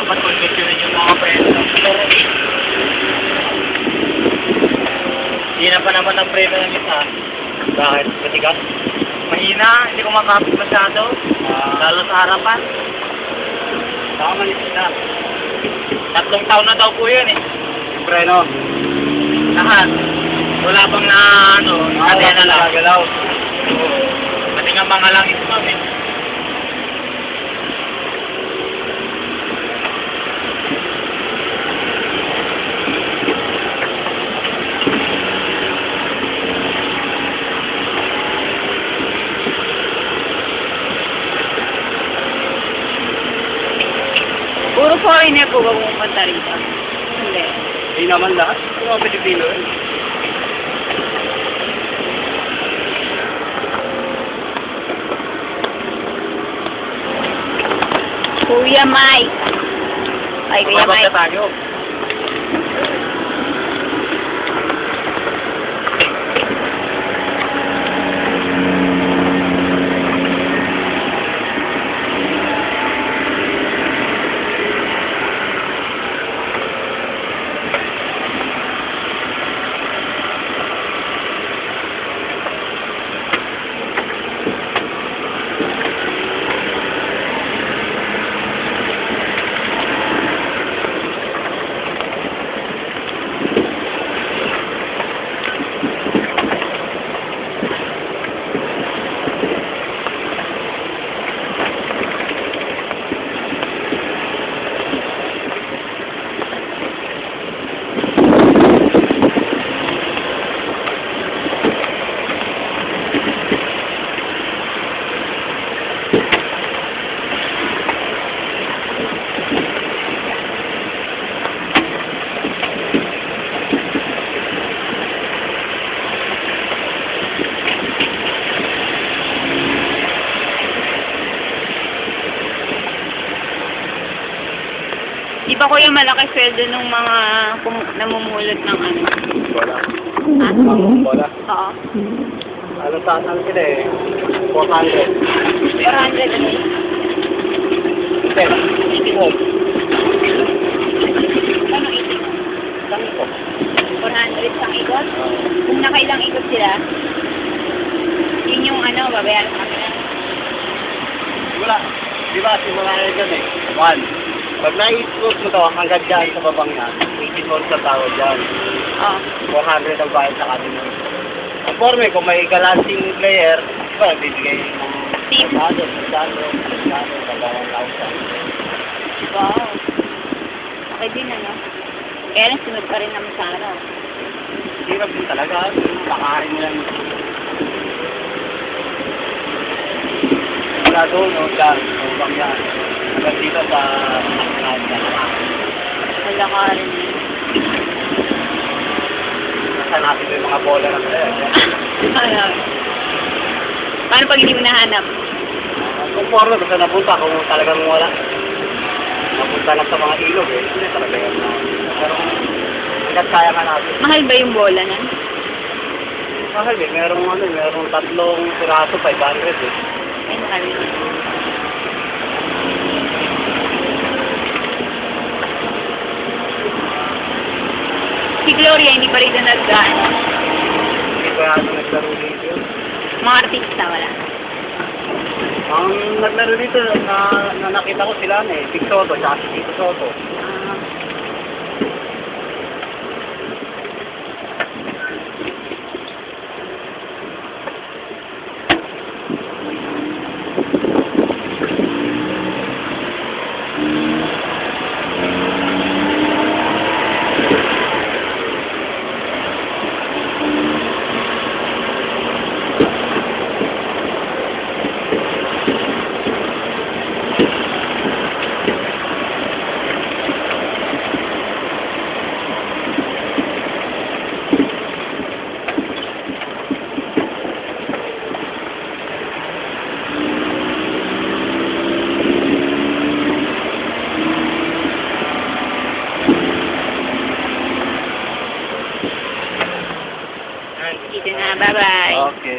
dapat kondisyonin yung mga preno. Hindi na pa naman ang preno ng isa. Bakit? Matigas? Mahina, hindi ko makapit masyado. Lalo sa harapan. Baka manipis na. 3 taon na daw po yun eh. Preno. Lahat. Wala bang na ano, nakataya na lang. Gagalaw. Pati nga mga langis mo eh. Puro foreigner po ba pumunta rito? Hindi. Hindi naman lahat. Ano mga Pilipino eh. Kuya Mike. Ay, Kuya Mababa Mike. tayo. Di ba kuya malaki sweldo nung mga namumulot ng ano? Wala. Ha? Wala. Oo. Ano saan sila eh? 400. 400 a day. Hindi. 80 home. Ano 80? Saan ito? 400 pang ikot? Kung nakailang ikot sila, yun yung ano, babayaran sa kanila. Wala. Di ba si mga dyan eh? 1. Pag na-expose mo to, hanggang dyan sa babang yan, 80 volts sa tawad dyan. Oo. 400 ang bayad sa kanila. Ang forme, kung may galancing player, di ba, bibigay ng Tip. Pagkado, tagawang lausan. Wow. Okay din ano. Kaya lang sunod pa rin naman sa araw. Hirap din talaga. Lakarin mo lang. Wala doon, no? Dyan, ubang yan. Hanggang dito sa Wala ka rin. nasa natin yung mga bola ng player. Ano? Paano pag hindi mo nahanap? Kung forma, basta napunta, kung talagang wala. Napunta lang sa mga ilog eh. Hindi talaga yan. Pero hanggat kaya nga natin. Mahal ba yung bola nun? Mahal eh, merong 3 piraso, 500 eh. Ay, mahal. Si Gloria, hindi pa rin na nagdaan. Hindi ba ano naglaro dito yun? Mga artista, wala. Ang naglaro dito na nakita ko sila eh, Big Soto, tsaka si Tito Soto. Ah. Dito na, bye-bye. Okay.